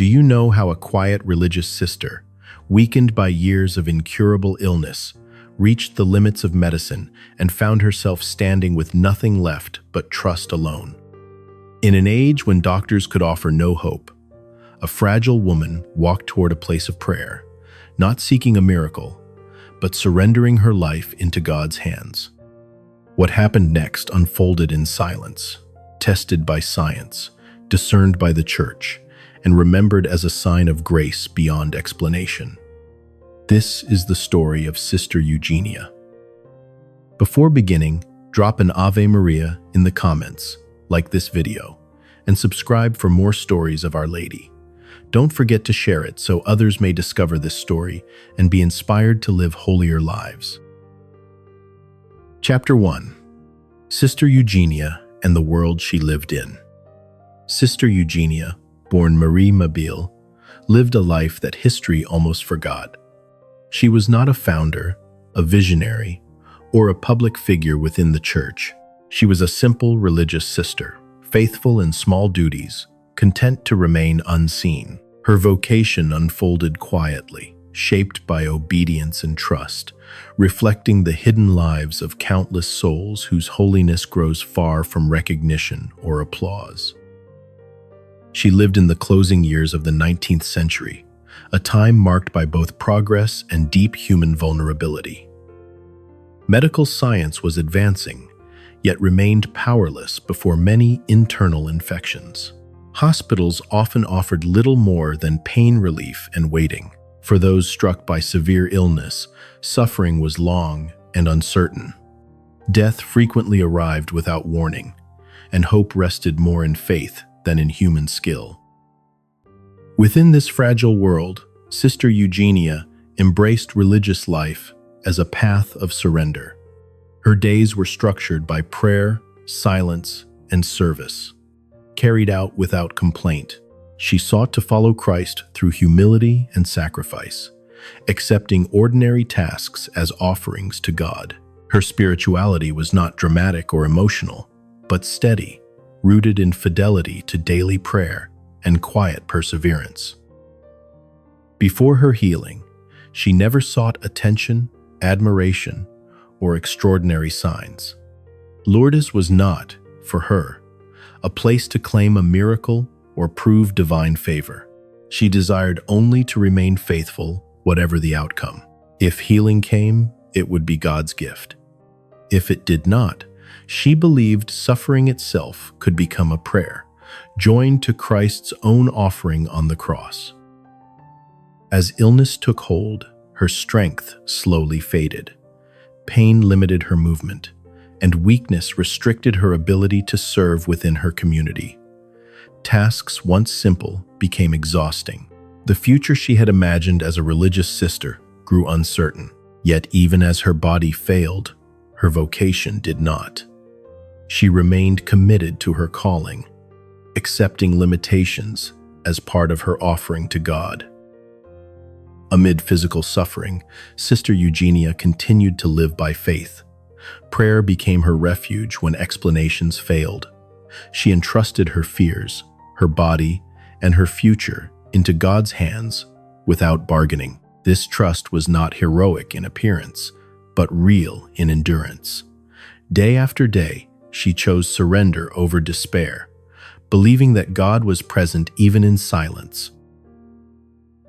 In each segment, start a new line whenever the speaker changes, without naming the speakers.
Do you know how a quiet religious sister, weakened by years of incurable illness, reached the limits of medicine and found herself standing with nothing left but trust alone? In an age when doctors could offer no hope, a fragile woman walked toward a place of prayer, not seeking a miracle, but surrendering her life into God's hands. What happened next unfolded in silence, tested by science, discerned by the church, and remembered as a sign of grace beyond explanation. This is the story of Sister Eugenia. Before beginning, drop an Ave Maria in the comments, like this video, and subscribe for more stories of Our Lady. Don't forget to share it so others may discover this story and be inspired to live holier lives. Chapter 1. Sister Eugenia and the World She Lived In. Sister Eugenia, born Marie Mabille, lived a life that history almost forgot. She was not a founder, a visionary, or a public figure within the church. She was a simple religious sister, faithful in small duties, content to remain unseen. Her vocation unfolded quietly, shaped by obedience and trust, reflecting the hidden lives of countless souls whose holiness grows far from recognition or applause. She lived in the closing years of the 19th century, a time marked by both progress and deep human vulnerability. Medical science was advancing, yet remained powerless before many internal infections. Hospitals often offered little more than pain relief and waiting. For those struck by severe illness, suffering was long and uncertain. Death frequently arrived without warning, and hope rested more in faith than in human skill. Within this fragile world, Sister Eugenia embraced religious life as a path of surrender. Her days were structured by prayer, silence, and service. Carried out without complaint, she sought to follow Christ through humility and sacrifice, accepting ordinary tasks as offerings to God. Her spirituality was not dramatic or emotional, but steady, rooted in fidelity to daily prayer and quiet perseverance. Before her healing, she never sought attention, admiration, or extraordinary signs. Lourdes was not, for her, a place to claim a miracle or prove divine favor. She desired only to remain faithful, whatever the outcome. If healing came, it would be God's gift. If it did not, she believed suffering itself could become a prayer, joined to Christ's own offering on the cross. As illness took hold, her strength slowly faded. Pain limited her movement, and weakness restricted her ability to serve within her community. Tasks once simple became exhausting. The future she had imagined as a religious sister grew uncertain. Yet even as her body failed, her vocation did not. She remained committed to her calling, accepting limitations as part of her offering to God. Amid physical suffering, Sister Eugenia continued to live by faith. Prayer became her refuge when explanations failed. She entrusted her fears, her body, and her future into God's hands without bargaining. This trust was not heroic in appearance, but real in endurance. Day after day, she chose surrender over despair, believing that God was present even in silence.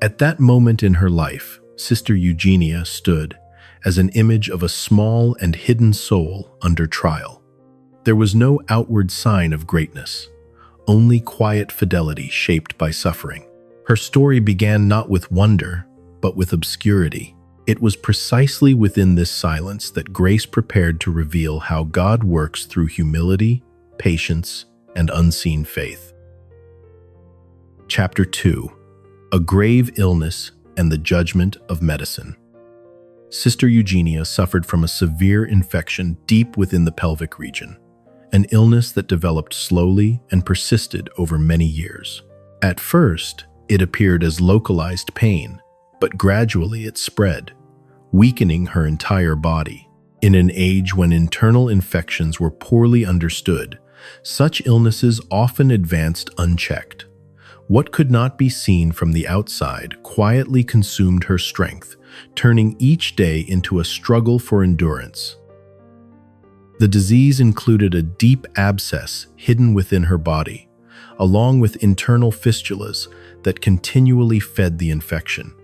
At that moment in her life, Sister Eugenia stood as an image of a small and hidden soul under trial. There was no outward sign of greatness, only quiet fidelity shaped by suffering. Her story began not with wonder, but with obscurity. It was precisely within this silence that grace prepared to reveal how God works through humility, patience, and unseen faith. Chapter 2. A Grave Illness and the Judgment of Medicine. Sister Eugenia suffered from a severe infection deep within the pelvic region, an illness that developed slowly and persisted over many years. At first, it appeared as localized pain, but gradually it spread, weakening her entire body. In an age when internal infections were poorly understood, such illnesses often advanced unchecked. What could not be seen from the outside quietly consumed her strength, turning each day into a struggle for endurance. The disease included a deep abscess hidden within her body, along with internal fistulas that continually fed the infection.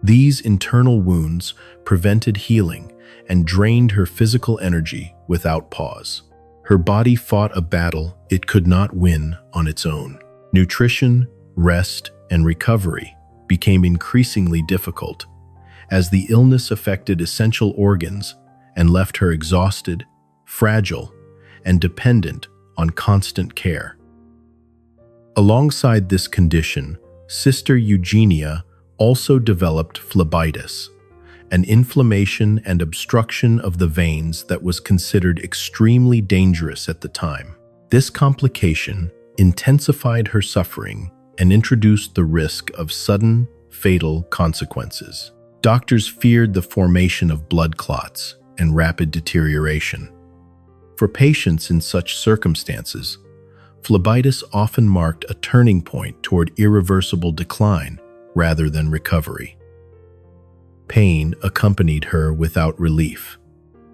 These internal wounds prevented healing and drained her physical energy without pause. Her body fought a battle it could not win on its own. Nutrition, rest, and recovery became increasingly difficult as the illness affected essential organs and left her exhausted, fragile, and dependent on constant care. Alongside this condition, Sister Eugenia also developed phlebitis, an inflammation and obstruction of the veins that was considered extremely dangerous at the time. This complication intensified her suffering and introduced the risk of sudden, fatal consequences. Doctors feared the formation of blood clots and rapid deterioration. For patients in such circumstances, phlebitis often marked a turning point toward irreversible decline rather than recovery. Pain accompanied her without relief.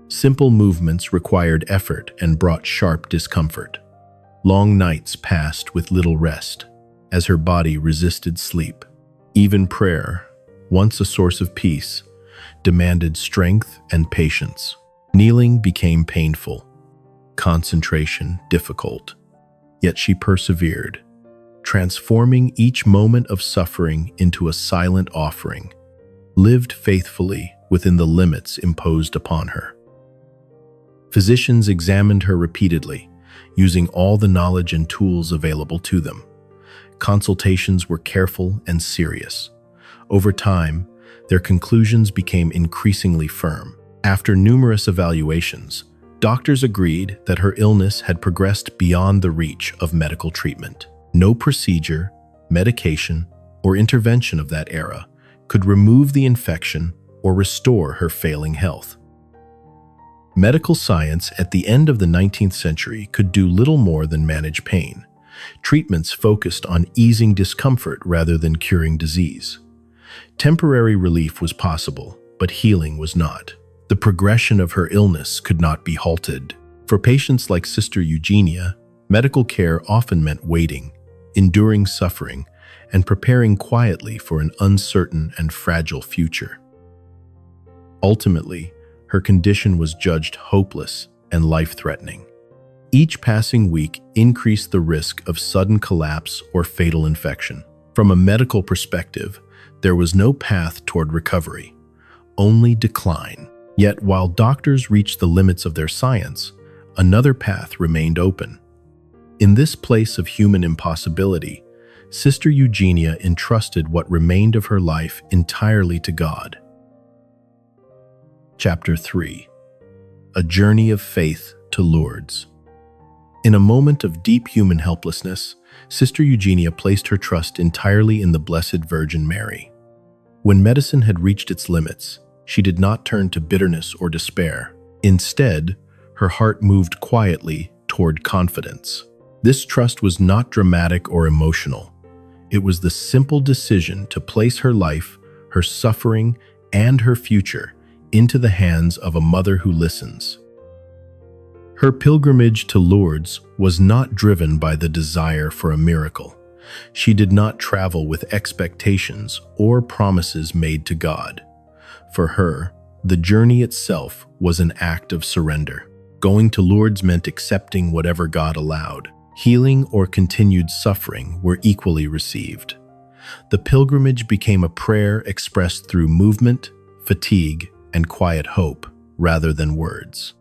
Simple movements required effort and brought sharp discomfort. Long nights passed with little rest, as her body resisted sleep. Even prayer, once a source of peace, demanded strength and patience. Kneeling became painful, concentration difficult. Yet she persevered, transforming each moment of suffering into a silent offering, lived faithfully within the limits imposed upon her. Physicians examined her repeatedly, using all the knowledge and tools available to them. Consultations were careful and serious. Over time, their conclusions became increasingly firm. After numerous evaluations, doctors agreed that her illness had progressed beyond the reach of medical treatment. No procedure, medication, or intervention of that era could remove the infection or restore her failing health. Medical science at the end of the 19th century could do little more than manage pain. Treatments focused on easing discomfort rather than curing disease. Temporary relief was possible, but healing was not. The progression of her illness could not be halted. For patients like Sister Eugenia, medical care often meant waiting, enduring suffering, and preparing quietly for an uncertain and fragile future. Ultimately, her condition was judged hopeless and life-threatening. Each passing week increased the risk of sudden collapse or fatal infection. From a medical perspective, there was no path toward recovery, only decline. Yet while doctors reached the limits of their science, another path remained open. In this place of human impossibility, Sister Eugenia entrusted what remained of her life entirely to God. Chapter 3. A Journey of Faith to Lourdes. In a moment of deep human helplessness, Sister Eugenia placed her trust entirely in the Blessed Virgin Mary. When medicine had reached its limits, she did not turn to bitterness or despair. Instead, her heart moved quietly toward confidence. This trust was not dramatic or emotional. It was the simple decision to place her life, her suffering, and her future into the hands of a mother who listens. Her pilgrimage to Lourdes was not driven by the desire for a miracle. She did not travel with expectations or promises made to God. For her, the journey itself was an act of surrender. Going to Lourdes meant accepting whatever God allowed. Healing or continued suffering were equally received. The pilgrimage became a prayer expressed through movement, fatigue, and quiet hope, rather than words.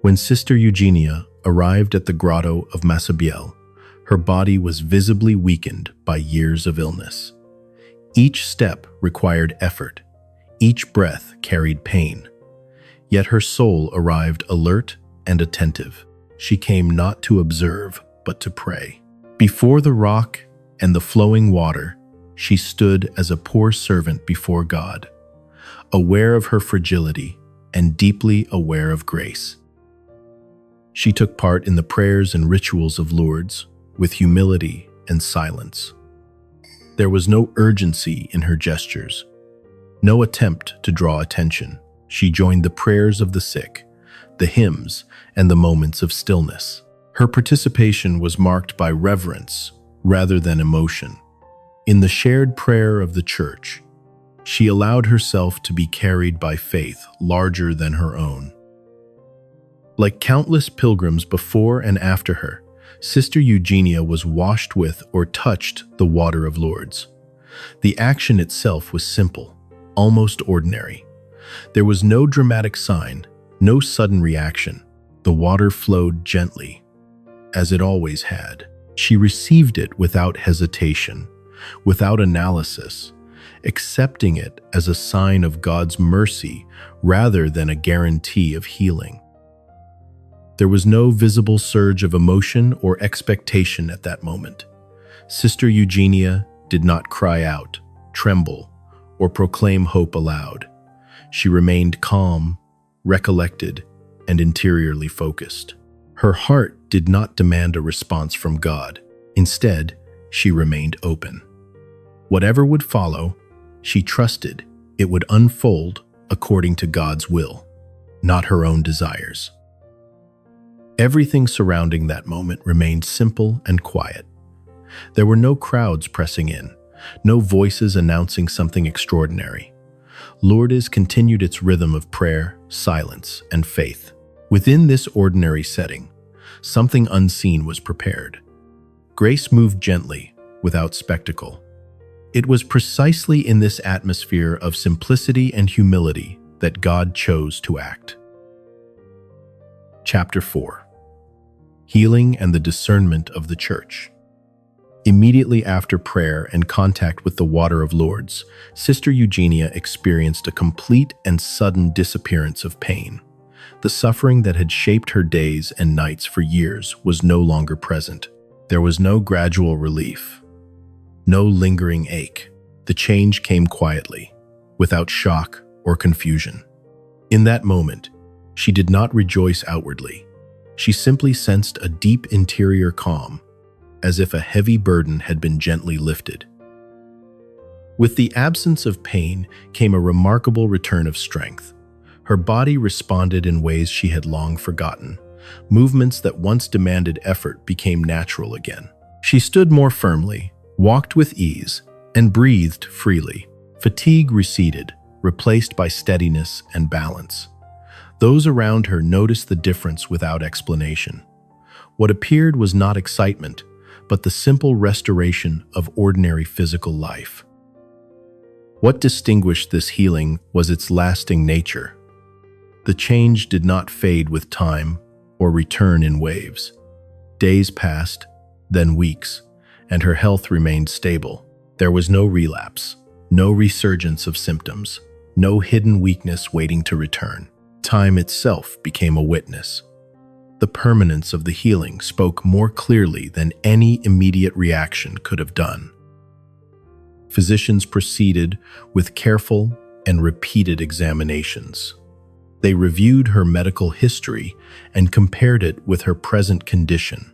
When Sister Eugenia arrived at the grotto of Massabielle, her body was visibly weakened by years of illness. Each step required effort. Each breath carried pain. Yet her soul arrived alert and attentive. She came not to observe, but to pray. Before the rock and the flowing water, she stood as a poor servant before God, aware of her fragility and deeply aware of grace. She took part in the prayers and rituals of Lourdes with humility and silence. There was no urgency in her gestures, no attempt to draw attention. She joined the prayers of the sick, the hymns, and the moments of stillness. Her participation was marked by reverence rather than emotion. In the shared prayer of the church, she allowed herself to be carried by faith larger than her own. Like countless pilgrims before and after her, Sister Eugenia was washed with or touched the water of Lourdes. The action itself was simple, almost ordinary. There was no dramatic sign, no sudden reaction. The water flowed gently, as it always had. She received it without hesitation, without analysis, accepting it as a sign of God's mercy rather than a guarantee of healing. There was no visible surge of emotion or expectation at that moment. Sister Eugenia did not cry out, tremble, or proclaim hope aloud. She remained calm, recollected, and interiorly focused. Her heart did not demand a response from God. Instead, she remained open. Whatever would follow, she trusted it would unfold according to God's will, not her own desires. Everything surrounding that moment remained simple and quiet. There were no crowds pressing in, no voices announcing something extraordinary. Lourdes continued its rhythm of prayer, silence, and faith. Within this ordinary setting, something unseen was prepared. Grace moved gently, without spectacle. It was precisely in this atmosphere of simplicity and humility that God chose to act. Chapter 4. Healing and the Discernment of the Church. Immediately after prayer and contact with the water of Lourdes, Sister Eugenia experienced a complete and sudden disappearance of pain. The suffering that had shaped her days and nights for years was no longer present. There was no gradual relief, no lingering ache. The change came quietly, without shock or confusion. In that moment, she did not rejoice outwardly. She simply sensed a deep interior calm, as if a heavy burden had been gently lifted. With the absence of pain came a remarkable return of strength. Her body responded in ways she had long forgotten. Movements that once demanded effort became natural again. She stood more firmly, walked with ease, and breathed freely. Fatigue receded, replaced by steadiness and balance. Those around her noticed the difference without explanation. What appeared was not excitement, but the simple restoration of ordinary physical life. What distinguished this healing was its lasting nature. The change did not fade with time or return in waves. Days passed, then weeks, and her health remained stable. There was no relapse, no resurgence of symptoms, no hidden weakness waiting to return. Time itself became a witness. The permanence of the healing spoke more clearly than any immediate reaction could have done. Physicians proceeded with careful and repeated examinations. They reviewed her medical history and compared it with her present condition.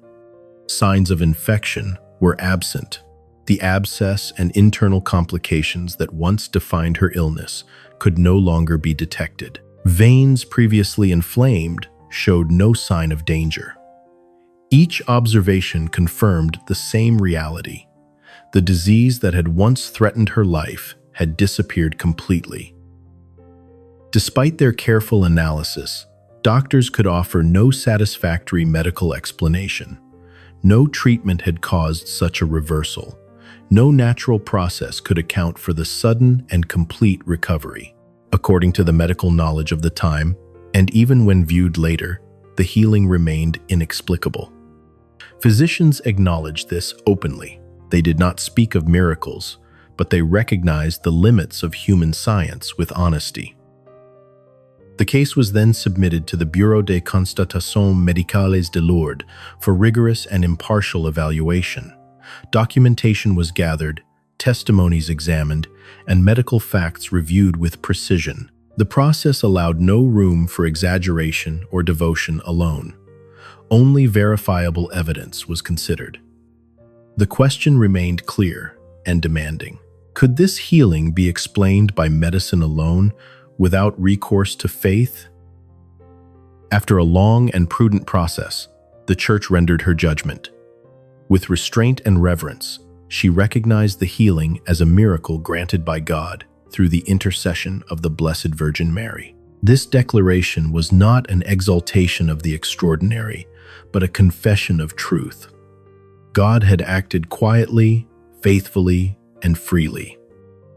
Signs of infection were absent. The abscess and internal complications that once defined her illness could no longer be detected. Veins previously inflamed showed no sign of danger. Each observation confirmed the same reality. The disease that had once threatened her life had disappeared completely. Despite their careful analysis, doctors could offer no satisfactory medical explanation. No treatment had caused such a reversal. No natural process could account for the sudden and complete recovery. According to the medical knowledge of the time, and even when viewed later, the healing remained inexplicable. Physicians acknowledged this openly. They did not speak of miracles, but they recognized the limits of human science with honesty. The case was then submitted to the Bureau de Constatations Médicales de Lourdes for rigorous and impartial evaluation. Documentation was gathered, testimonies examined, and medical facts reviewed with precision. The process allowed no room for exaggeration or devotion alone. Only verifiable evidence was considered. The question remained clear and demanding. Could this healing be explained by medicine alone, without recourse to faith? After a long and prudent process, the Church rendered her judgment. With restraint and reverence, she recognized the healing as a miracle granted by God through the intercession of the Blessed Virgin Mary. This declaration was not an exaltation of the extraordinary, but a confession of truth. God had acted quietly, faithfully, and freely.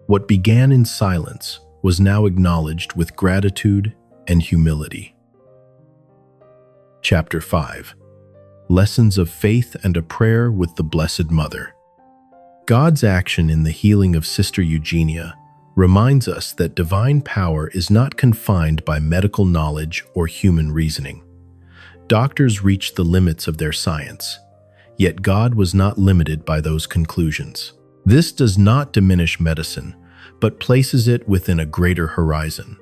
What began in silence was now acknowledged with gratitude and humility. Chapter 5. Lessons of Faith and a Prayer with the Blessed Mother. God's action in the healing of Sister Eugenia reminds us that divine power is not confined by medical knowledge or human reasoning. Doctors reached the limits of their science, yet God was not limited by those conclusions. This does not diminish medicine, but places it within a greater horizon.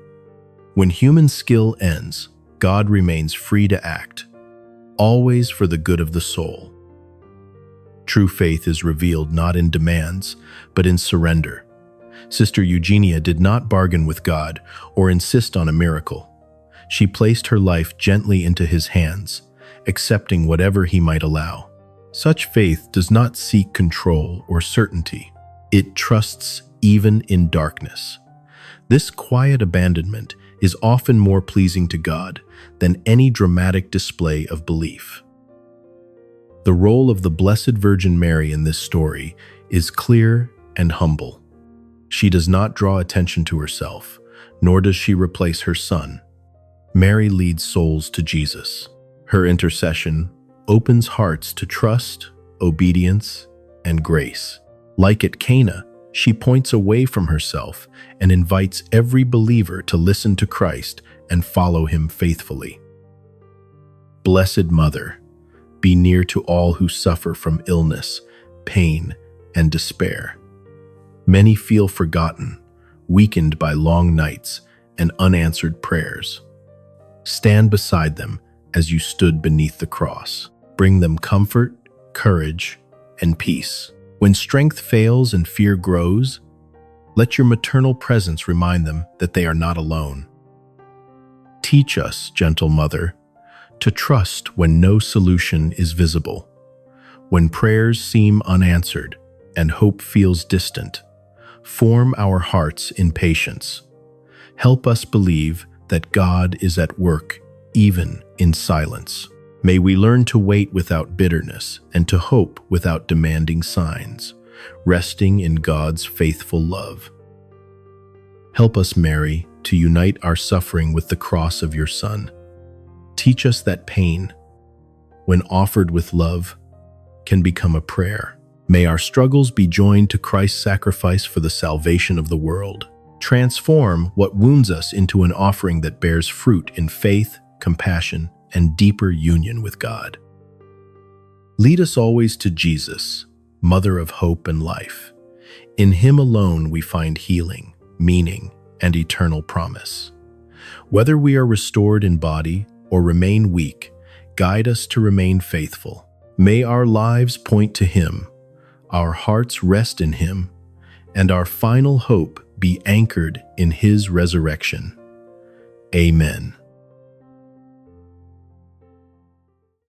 When human skill ends, God remains free to act, always for the good of the soul. True faith is revealed not in demands, but in surrender. Sister Eugenia did not bargain with God or insist on a miracle. She placed her life gently into His hands, accepting whatever He might allow. Such faith does not seek control or certainty. It trusts even in darkness. This quiet abandonment is often more pleasing to God than any dramatic display of belief. The role of the Blessed Virgin Mary in this story is clear and humble. She does not draw attention to herself, nor does she replace her Son. Mary leads souls to Jesus. Her intercession opens hearts to trust, obedience, and grace. Like at Cana, she points away from herself and invites every believer to listen to Christ and follow Him faithfully. Blessed Mother, be near to all who suffer from illness, pain, and despair. Many feel forgotten, weakened by long nights and unanswered prayers. Stand beside them as you stood beneath the cross. Bring them comfort, courage, and peace. When strength fails and fear grows, let your maternal presence remind them that they are not alone. Teach us, gentle Mother, to trust when no solution is visible. When prayers seem unanswered and hope feels distant, form our hearts in patience. Help us believe that God is at work even in silence. May we learn to wait without bitterness and to hope without demanding signs, resting in God's faithful love. Help us, Mary, to unite our suffering with the cross of your Son. Teach us that pain, when offered with love, can become a prayer. May our struggles be joined to Christ's sacrifice for the salvation of the world. Transform what wounds us into an offering that bears fruit in faith, compassion, and deeper union with God. Lead us always to Jesus, Mother of hope and life. In Him alone we find healing, meaning, and eternal promise. Whether we are restored in body or remain weak, guide us to remain faithful. May our lives point to Him, our hearts rest in Him, and our final hope be anchored in His resurrection. Amen.